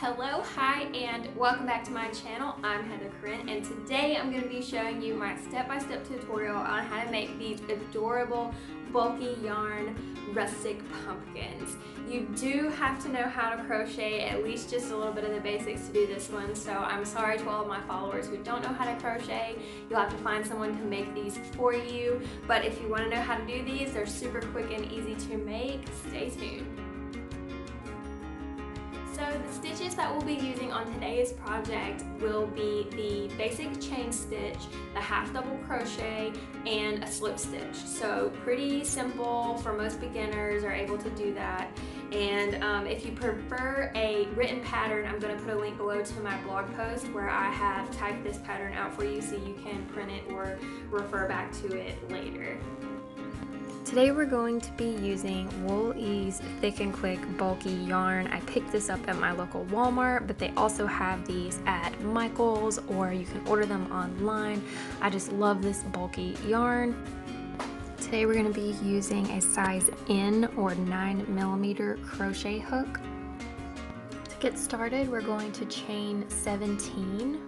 Hello, hi, and welcome back to my channel. I'm Heather Corinne, and today I'm going to be showing you my step-by-step tutorial on how to make these adorable bulky yarn rustic pumpkins. You do have to know how to crochet at least just a little bit of the basics to do this one, so I'm sorry to all of my followers who don't know how to crochet. You'll have to find someone to make these for you, but if you want to know how to do these, they're super quick and easy to make. Stay tuned. So the stitches that we'll be using on today's project will be the basic chain stitch, the half double crochet, and a slip stitch. So pretty simple for most beginners are able to do that. And if you prefer a written pattern, I'm going to put a link below to my blog post where I have typed this pattern out for you so you can print it or refer back to it later. Today we're going to be using Wool Ease Thick and Quick Bulky Yarn. I picked this up at my local Walmart, but they also have these at Michael's, or you can order them online. I just love this bulky yarn. Today we're going to be using a size N or 9mm crochet hook. To get started, we're going to chain 17.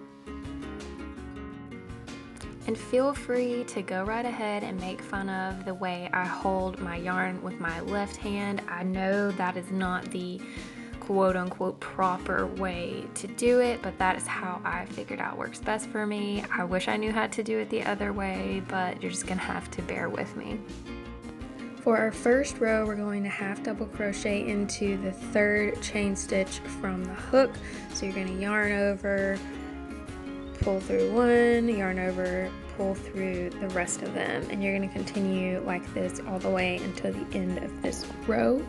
And feel free to go right ahead and make fun of the way I hold my yarn with my left hand. I know that is not the quote-unquote proper way to do it, but that is how I figured out works best for me. I wish I knew how to do it the other way, but you're just gonna have to bear with me. For our first row, we're going to half double crochet into the third chain stitch from the hook. So you're gonna yarn over, pull through one, yarn over, pull through the rest of them, and you're going to continue like this all the way until the end of this row.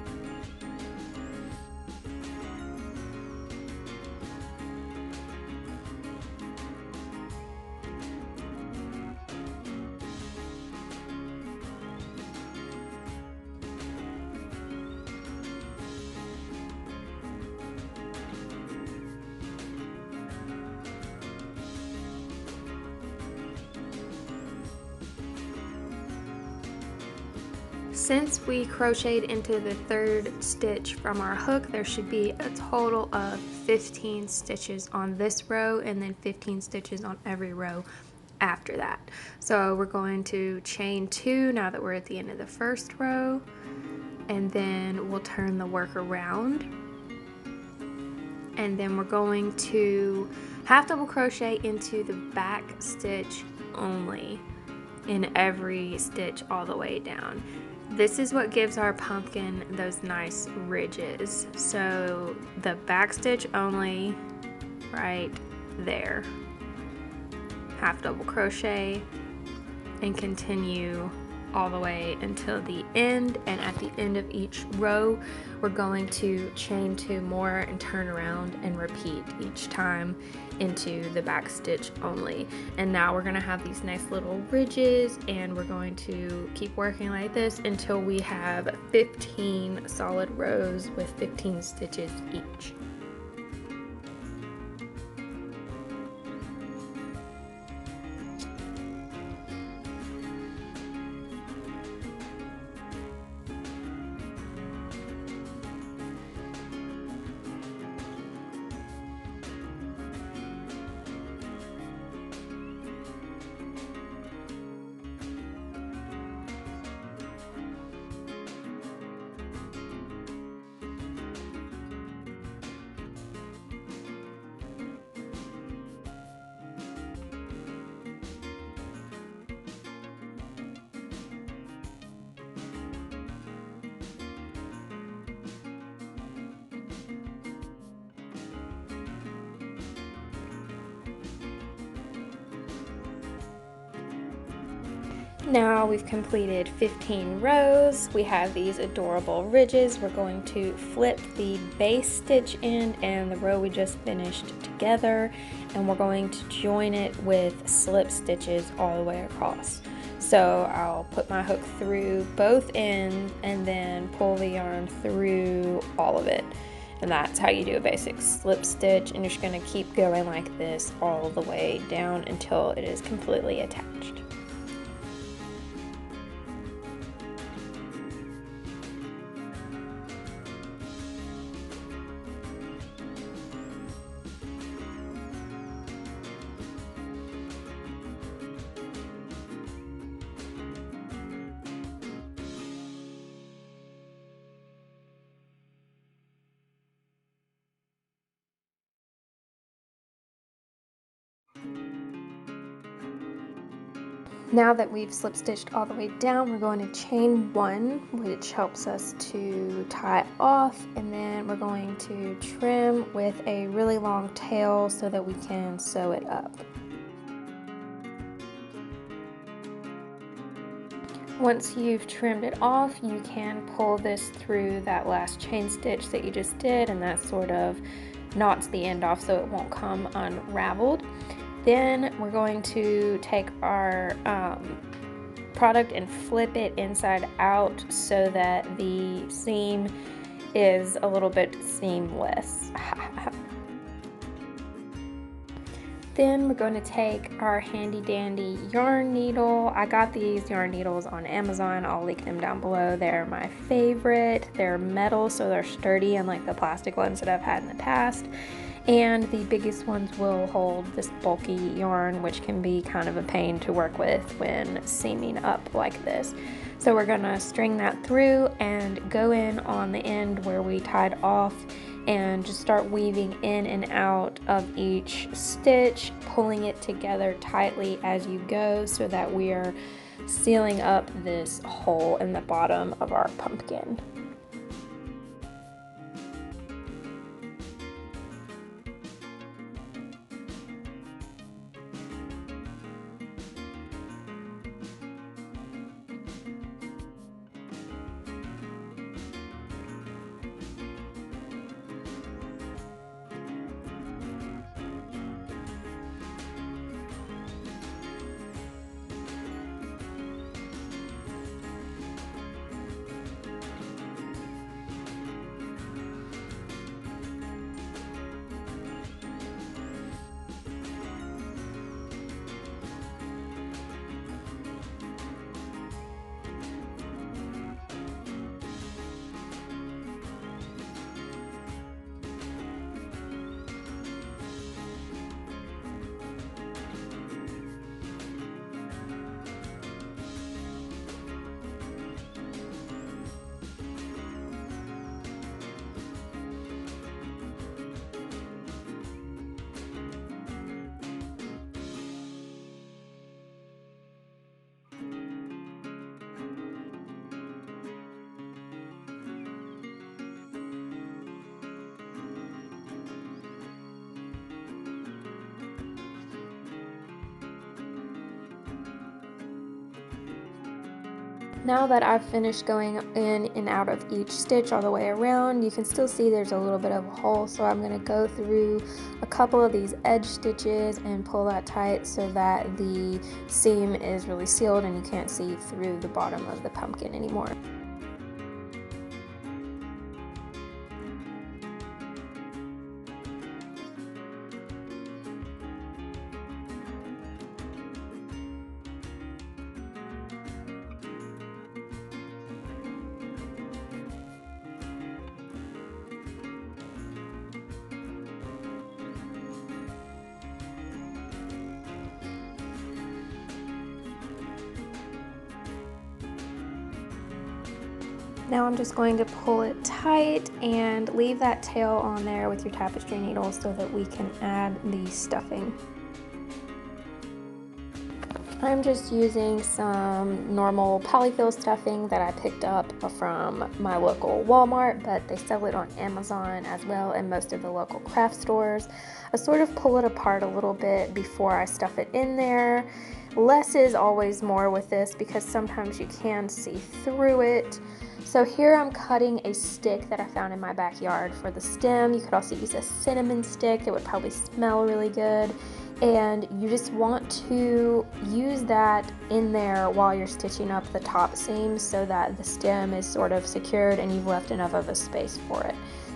Since we crocheted into the third stitch from our hook, there should be a total of 15 stitches on this row and then 15 stitches on every row after that. So we're going to chain 2 now that we're at the end of the first row, and then we'll turn the work around, and then we're going to half double crochet into the back stitch only in every stitch all the way down. This is what gives our pumpkin those nice ridges. So the back stitch only right there. Half double crochet and continue all the way until the end, and at the end of each row we're going to chain 2 more and turn around and repeat each time into the back stitch only. And now we're going to have these nice little ridges, and we're going to keep working like this until we have 15 solid rows with 15 stitches each. Now we've completed 15 rows. We have these adorable ridges. We're going to flip the base stitch end and the row we just finished together, and we're going to join it with slip stitches all the way across. So I'll put my hook through both ends and then pull the yarn through all of it. And that's how you do a basic slip stitch, and you're just going to keep going like this all the way down until it is completely attached. Now that we've slip stitched all the way down, we're going to chain 1, which helps us to tie off, and then we're going to trim with a really long tail so that we can sew it up. Once you've trimmed it off, you can pull this through that last chain stitch that you just did, and that sort of knots the end off so it won't come unraveled. Then we're going to take our product and flip it inside out so that the seam is a little bit seamless. Then we're going to take our handy dandy yarn needle. I got these yarn needles on Amazon. I'll link them down below. They're my favorite. They're metal, so they're sturdy, unlike the plastic ones that I've had in the past. And the biggest ones will hold this bulky yarn, which can be kind of a pain to work with when seaming up like this. So we're gonna string that through and go in on the end where we tied off and just start weaving in and out of each stitch, pulling it together tightly as you go so that we are sealing up this hole in the bottom of our pumpkin. Now that I've finished going in and out of each stitch all the way around, you can still see there's a little bit of a hole, so I'm going to go through a couple of these edge stitches and pull that tight so that the seam is really sealed and you can't see through the bottom of the pumpkin anymore. Now I'm just going to pull it tight and leave that tail on there with your tapestry needle so that we can add the stuffing. I'm just using some normal polyfill stuffing that I picked up from my local Walmart, but they sell it on Amazon as well and most of the local craft stores. I sort of pull it apart a little bit before I stuff it in there. Less is always more with this because sometimes you can see through it. So here I'm cutting a stick that I found in my backyard for the stem. You could also use a cinnamon stick. It would probably smell really good. And you just want to use that in there while you're stitching up the top seam so that the stem is sort of secured and you've left enough of a space for it.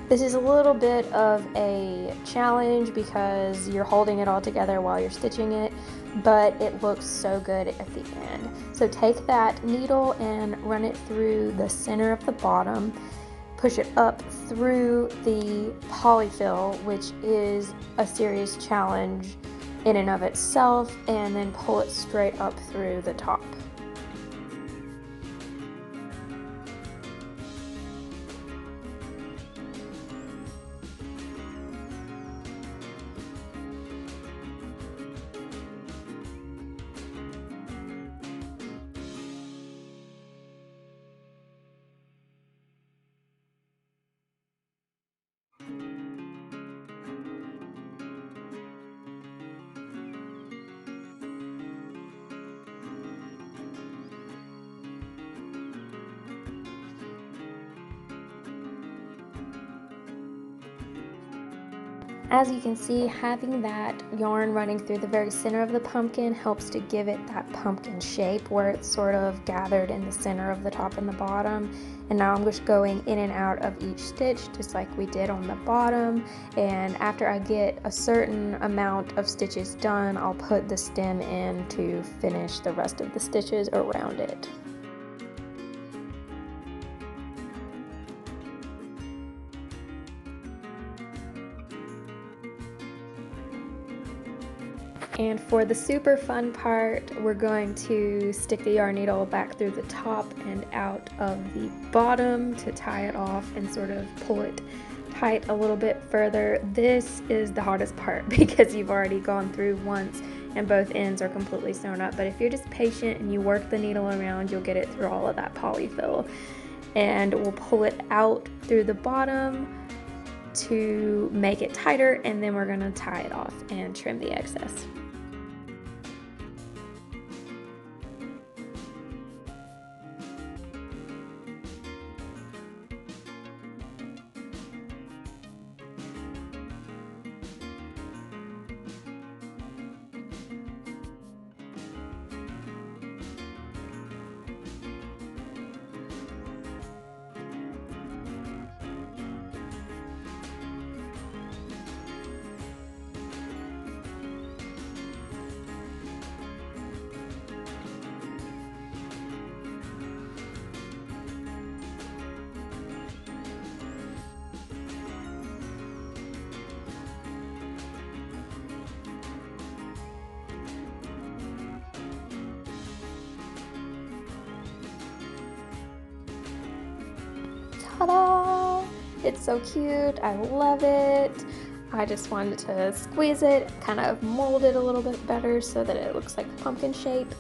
This is a little bit of a challenge because you're holding it all together while you're stitching it, but it looks so good at the end. So take that needle and run it through the center of the bottom, push it up through the polyfill, which is a serious challenge in and of itself, and then pull it straight up through the top. As you can see, having that yarn running through the very center of the pumpkin helps to give it that pumpkin shape where it's sort of gathered in the center of the top and the bottom. And now I'm just going in and out of each stitch just like we did on the bottom, and after I get a certain amount of stitches done, I'll put the stem in to finish the rest of the stitches around it. And for the super fun part, we're going to stick the yarn needle back through the top and out of the bottom to tie it off and sort of pull it tight a little bit further. This is the hardest part because you've already gone through once and both ends are completely sewn up. But if you're just patient and you work the needle around, you'll get it through all of that polyfill. And we'll pull it out through the bottom to make it tighter, and then we're going to tie it off and trim the excess. Ta-da! It's so cute. I love it. I just wanted to squeeze it, kind of mold it a little bit better so that it looks like a pumpkin shape.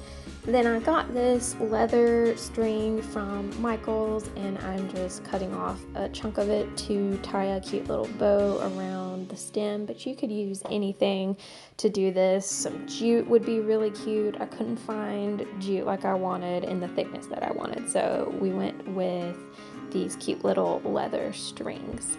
Then I got this leather string from Michael's, and I'm just cutting off a chunk of it to tie a cute little bow around the stem, but you could use anything to do this. Some jute would be really cute. I couldn't find jute like I wanted in the thickness that I wanted, so we went with these cute little leather strings.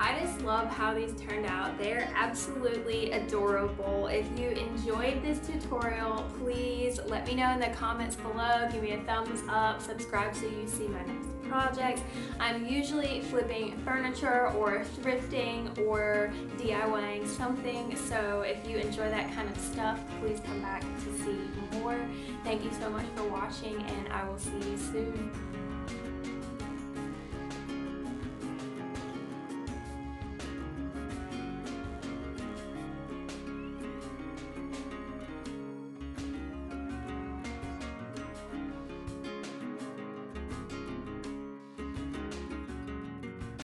I just love how these turned out. They're absolutely adorable. If you enjoyed this tutorial, please let me know in the comments below. Give me a thumbs up, subscribe so you see my next projects. I'm usually flipping furniture or thrifting or DIYing something, so if you enjoy that kind of stuff, please come back to see more. Thank you so much for watching, and I will see you soon.